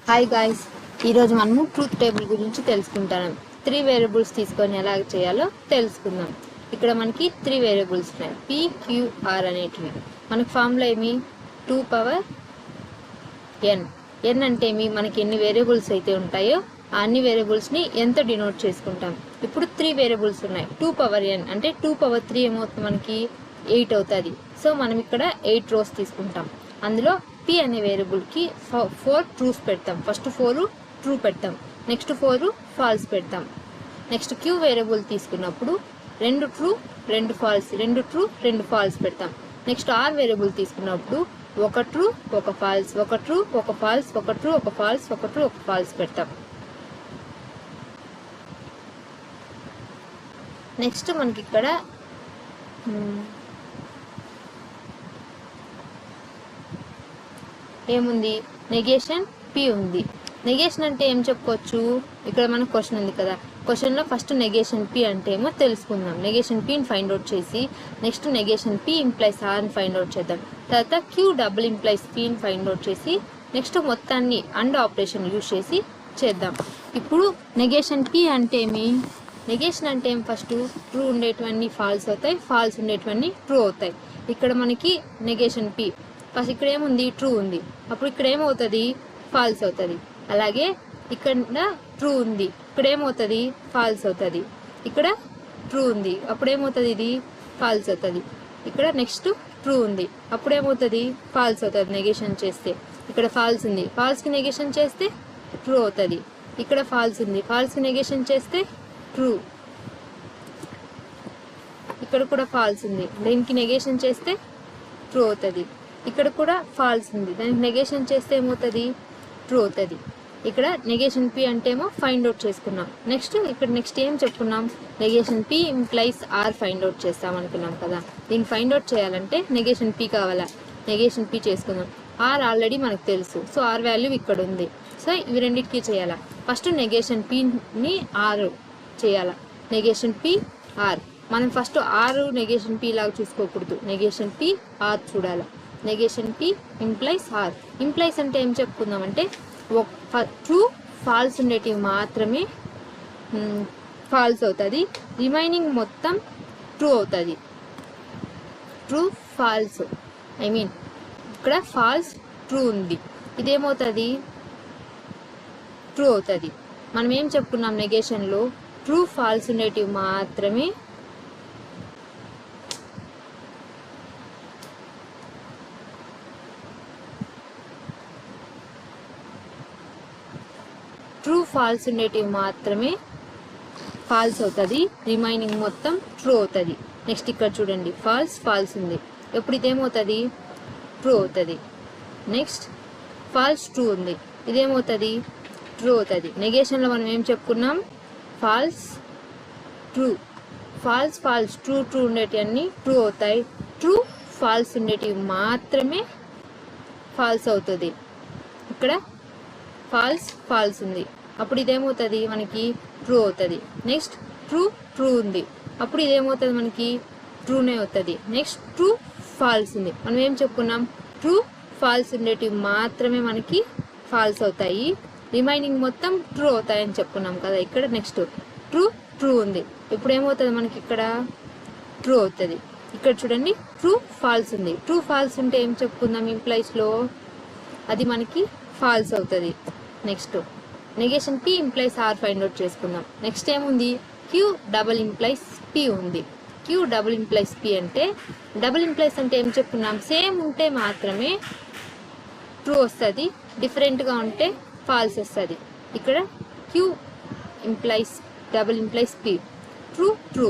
Hi guys, ఈరోజు మనము truth table గురించి తెలుసుకుంటాం. 3 వేరియబుల్స్ తీసుకొని ఎలా చేయాలో తెలుసుకుందాం. ఇక్కడ మనకి 3 వేరియబుల్స్ ఉన్నాయి, p, q, r అనేటివి. మనకి ఫార్ములా ఏమి 2 పవర్ n. n అంటే ఏమి, మనకి ఎన్ని వేరియబుల్స్ అయితే ఉంటాయో ఆ అన్ని వేరియబుల్స్ని ఎంత డినోట్ చేసుకుంటాం. ఇప్పుడు 3 వేరియబుల్స్ ఉన్నాయి. 2 పవర్ n అంటే 2 పవర్ 3 ఏమవుతుంది, మనకి 8 అవుతుంది. సో మనం ఇక్కడ 8 రోస్ తీసుకుంటాం. అందులో p అనే వేరియబుల్కి 4 ట్రూస్ పెడతాం. ఫస్ట్ 4 ట్రూ పెడతాం, నెక్స్ట్ 4 ఫాల్స్ పెడతాం. నెక్స్ట్ q వేరియబుల్ తీసుకున్నప్పుడు 2 ట్రూ 2 ఫాల్స్, 2 ట్రూ 2 ఫాల్స్ పెడతాం. నెక్స్ట్ r వేరియబుల్ తీసుకున్నప్పుడు 1 true 1 false, 1 true 1 false, 1 true 1 false, 1 true 1 false పెడతాం. నెక్స్ట్ మనకి ఇక్కడ ఏముంది, నెగేషన్ p ఉంది. నెగేషన్ అంటే ఏం చెప్పుకోవచ్చు, ఇక్కడ మనకు క్వశ్చన్ ఉంది కదా, క్వశ్చన్లో ఫస్ట్ నెగేషన్ p అంటే ఏమో తెలుసుకుందాం. నెగేషన్ pని ఫైండ్ అవుట్ చేసి నెక్స్ట్ నెగేషన్ p ఇంప్లైస్ rని ఫైండ్ అవుట్ చేద్దాం. తర్వాత q డబుల్ ఇంప్లైస్ pని ఫైండ్ అవుట్ చేసి నెక్స్ట్ మొత్తాన్ని అండ్ ఆపరేషన్ యూజ్ చేసి చేద్దాం. ఇప్పుడు నెగేషన్ p అంటే ఏమి, నెగేషన్ అంటే ఏం, ఫస్ట్ ట్రూ ఉండేటివన్నీ ఫాల్స్ అవుతాయి, ఫాల్స్ ఉండేటివన్నీ ట్రూ అవుతాయి. ఇక్కడ మనకి నెగేషన్ p ఫస్ట్ ఇక్కడ ఏముంది, ట్రూ ఉంది, అప్పుడు ఇక్కడ ఏమవుతుంది, ఫాల్స్ అవుతుంది. అలాగే ఇక్కడ ట్రూ ఉంది, ఇక్కడ ఏమవుతుంది, ఫాల్స్ అవుతుంది. ఇక్కడ ట్రూ ఉంది, అప్పుడు ఏమవుతుంది, ఇది ఫాల్స్ అవుతుంది. ఇక్కడ నెక్స్ట్ ట్రూ ఉంది, అప్పుడు ఏమవుతుంది, ఫాల్స్ అవుతుంది నెగేషన్ చేస్తే. ఇక్కడ ఫాల్స్ ఉంది, ఫాల్స్కి నెగేషన్ చేస్తే ట్రూ అవుతుంది. ఇక్కడ ఫాల్స్ ఉంది, ఫాల్స్కి నెగేషన్ చేస్తే ట్రూ. ఇక్కడ కూడా ఫాల్స్ ఉంది, దీనికి నెగేషన్ చేస్తే ట్రూ అవుతుంది. ఇక్కడ కూడా ఫాల్స్ ఉంది, దానికి నెగేషన్ చేస్తే ఏమవుతుంది, ట్రూ అవుతుంది. ఇక్కడ నెగేషన్ p అంటే ఏమో ఫైండ్ అవుట్ చేసుకున్నాం. నెక్స్ట్ ఇక్కడ నెక్స్ట్ ఏం చెప్పుకున్నాం, negation p implies r find out చేస్తాం అనుకున్నాం కదా. దీన్ని ఫైండ్ అవుట్ చేయాలంటే నెగేషన్ p కావాలా, నెగేషన్ p చేసుకుందాం. r ఆల్రెడీ మనకు తెలుసు, సో r వాల్యూ ఇక్కడ ఉంది. సో ఇవి రెండింటికి చేయాలా, ఫస్ట్ నెగేషన్ pని r చేయాలా, నెగేషన్ p r. మనం ఫస్ట్ r నెగేషన్ p లాగా చూసుకోకూడదు, నెగేషన్ p r చూడాలా. Negation p implies r. Implies అంటే ఏం చెప్పుకుందామంటే ట్రూ ఫాల్స్ ఉండేటివి మాత్రమే ఫాల్స్ అవుతుంది, రిమైనింగ్ మొత్తం ట్రూ అవుతుంది. ట్రూ ఫాల్స్ ఐ మీన్ ఇక్కడ ఫాల్స్ ట్రూ ఉంది, ఇదేమవుతుంది, ట్రూ అవుతుంది. మనం ఏం చెప్పుకున్నాం, నెగేషన్లో ట్రూ ఫాల్స్ ఉండేటివి మాత్రమే ట్రూ ఫాల్స్ ఉండేటివి మాత్రమే ఫాల్స్ అవుతుంది, రిమైనింగ్ మొత్తం ట్రూ అవుతుంది. నెక్స్ట్ ఇక్కడ చూడండి, ఫాల్స్ ఫాల్స్ ఉంది, ఎప్పుడు ఇదేమవుతుంది, ట్రూ అవుతుంది. నెక్స్ట్ ఫాల్స్ ట్రూ ఉంది, ఇదేమవుతుంది, ట్రూ అవుతుంది. నెగేషన్లో మనం ఏం చెప్పుకున్నాం, false true, false false true true ఉండేటివి అన్నీ ట్రూ అవుతాయి, ట్రూ ఫాల్స్ ఉండేటివి మాత్రమే ఫాల్స్ అవుతుంది. ఇక్కడ ఫాల్స్ ఫాల్స్ ఉంది, అప్పుడు ఇదేమవుతుంది, మనకి ట్రూ అవుతుంది. నెక్స్ట్ ట్రూ ట్రూ ఉంది, అప్పుడు ఇదేమవుతుంది, మనకి ట్రూనే అవుతుంది. నెక్స్ట్ ట్రూ ఫాల్స్ ఉంది, మనం ఏం చెప్పుకున్నాం, ట్రూ ఫాల్స్ ఉండేటివి మాత్రమే మనకి ఫాల్స్ అవుతాయి, రిమైనింగ్ మొత్తం ట్రూ అవుతాయి అని చెప్పుకున్నాం కదా. ఇక్కడ నెక్స్ట్ ట్రూ ట్రూ ఉంది, ఇప్పుడు ఏమవుతుంది, మనకి ఇక్కడ ట్రూ అవుతుంది. ఇక్కడ చూడండి, ట్రూ ఫాల్స్ ఉంది, ట్రూ ఫాల్స్ ఉంటే ఏం చెప్పుకుందాం, ఇంప్లైస్లో అది మనకి ఫాల్స్ అవుతుంది. Next negation p implies r find out చేసుకుందాం. నెక్స్ట్ ఏముంది, q డబుల్ ఇంప్లైస్ p ఉంది. q డబుల్ ఇంప్లైస్ p అంటే, డబుల్ ఇంప్లైస్ అంటే ఏం చెప్పుకున్నాం, సేమ్ ఉంటే మాత్రమే ట్రూ వస్తుంది, డిఫరెంట్గా ఉంటే ఫాల్స్ వస్తుంది. ఇక్కడ q implies double implies p, true true,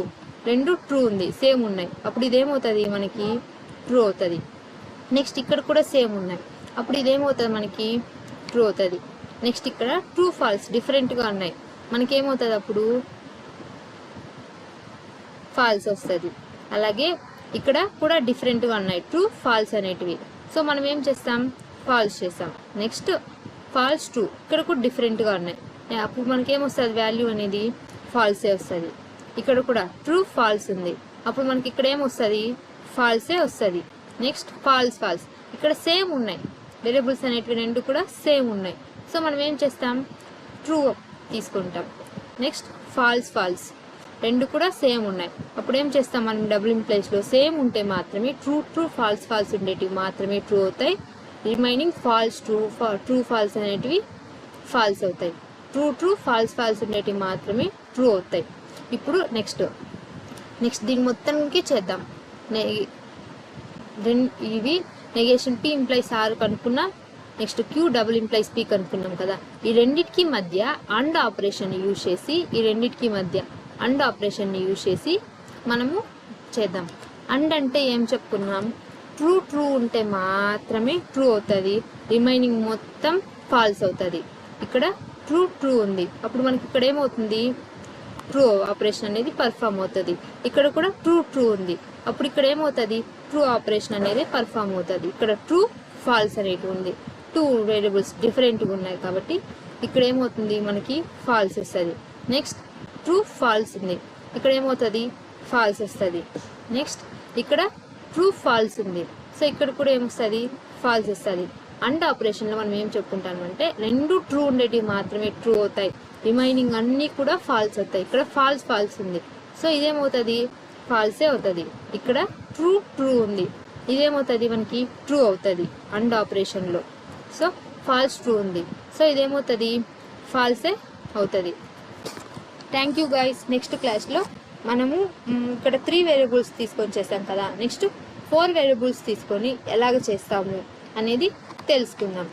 రెండు ట్రూ ఉంది, సేమ్ ఉన్నాయి, అప్పుడు ఇదేమవుతుంది, మనకి ట్రూ అవుతుంది. నెక్స్ట్ ఇక్కడ కూడా సేమ్ ఉన్నాయి, అప్పుడు ఇదేమవుతుంది, మనకి ట్రూ అవుతుంది. నెక్స్ట్ ఇక్కడ ట్రూ ఫాల్స్ డిఫరెంట్గా ఉన్నాయి, మనకేమవుతుంది, అప్పుడు ఫాల్స్ వస్తుంది. అలాగే ఇక్కడ కూడా డిఫరెంట్గా ఉన్నాయి, ట్రూ ఫాల్స్ అనేటివి, సో మనం ఏం చేస్తాం, ఫాల్స్ చేస్తాం. నెక్స్ట్ ఫాల్స్ ట్రూ, ఇక్కడ కూడా డిఫరెంట్గా ఉన్నాయి, అప్పుడు మనకేమొస్తుంది, వాల్యూ అనేది ఫాల్సే వస్తుంది. ఇక్కడ కూడా ట్రూ ఫాల్స్ ఉంది, అప్పుడు మనకి ఇక్కడ ఏమొస్తుంది, ఫాల్సే వస్తుంది. నెక్స్ట్ ఫాల్స్ ఫాల్స్, ఇక్కడ సేమ్ ఉన్నాయి, వేరియబుల్స్ అనేటివి రెండు కూడా సేమ్ ఉన్నాయి, సో మనం ఏం చేస్తాం, ట్రూ తీసుకుంటాం. నెక్స్ట్ ఫాల్స్ రెండు కూడా సేమ్ ఉన్నాయి. అప్పుడు ఏం చేస్తాం మనం డబుల్ ఇంప్లైస్లో సేమ్ ఉంటే మాత్రమే ట్రూ ఫాల్స్ ఉండేటివి మాత్రమే ట్రూ అవుతాయి. రిమైనింగ్ ట్రూ ఫాల్స్ అనేటివి ఫాల్స్ అవుతాయి. ట్రూ ఫాల్స్ ఉండేటివి మాత్రమే ట్రూ అవుతాయి. ఇప్పుడు నెక్స్ట్ దీని మొత్తానికి చేద్దాం. ఇవి నెగేషన్ P ఇంప్లైస్ R కనుక్కున్నాం. Next Q double implies P కనుక్కున్నాం కదా. ఈ రెండింటికి మధ్య అండ్ ఆపరేషన్ యూజ్ చేసి మనము చేద్దాం. అండ్ అంటే ఏం చెప్పుకున్నాం, ట్రూ ఉంటే మాత్రమే ట్రూ అవుతుంది, రిమైనింగ్ మొత్తం ఫాల్స్ అవుతుంది. ఇక్కడ ట్రూ ఉంది, అప్పుడు మనకి ఇక్కడ ఏమవుతుంది, ట్రూ ఆపరేషన్ అనేది పర్ఫామ్ అవుతుంది. ఇక్కడ కూడా ట్రూ ఉంది, అప్పుడు ఇక్కడ ఏమవుతుంది, ట్రూ ఆపరేషన్ అనేది పర్ఫామ్ అవుతుంది. ఇక్కడ ట్రూ ఫాల్స్ అనేవి ఉంది, 2 వేరియబుల్స్ డిఫరెంట్గా ఉన్నాయి కాబట్టి ఇక్కడ ఏమవుతుంది, మనకి ఫాల్స్ వస్తుంది. నెక్స్ట్ ట్రూ ఫాల్స్ ఉంది, ఇక్కడ ఏమవుతుంది, ఫాల్స్ వస్తుంది. నెక్స్ట్ ఇక్కడ ట్రూ ఫాల్స్ ఉంది, సో ఇక్కడ కూడా ఏమొస్తుంది, ఫాల్స్ వస్తుంది. అండ్ ఆపరేషన్లో మనం ఏం చెప్పుకుంటామంటే రెండు ట్రూ ఉండేటివి మాత్రమే ట్రూ అవుతాయి, రిమైనింగ్ అన్నీ కూడా ఫాల్స్ అవుతాయి. ఇక్కడ ఫాల్స్ ఉంది, సో ఇదేమవుతుంది, ఫాల్సే అవుతుంది. ఇక్కడ ట్రూ ఉంది, ఇదేమవుతుంది, మనకి ట్రూ అవుతుంది అండ్ ఆపరేషన్లో. సో ఫాల్స్ ట్రూ ఉంది, సో ఇదేమవుతుంది, ఫాల్సే అవుతుంది. Thank you guys. నెక్స్ట్ క్లాస్లో మనము ఇక్కడ 3 వేరియబుల్స్ తీసుకొని చేస్తాం కదా, నెక్స్ట్ 4 వేరియబుల్స్ తీసుకొని ఎలాగ చేస్తాము అనేది తెలుసుకుందాం.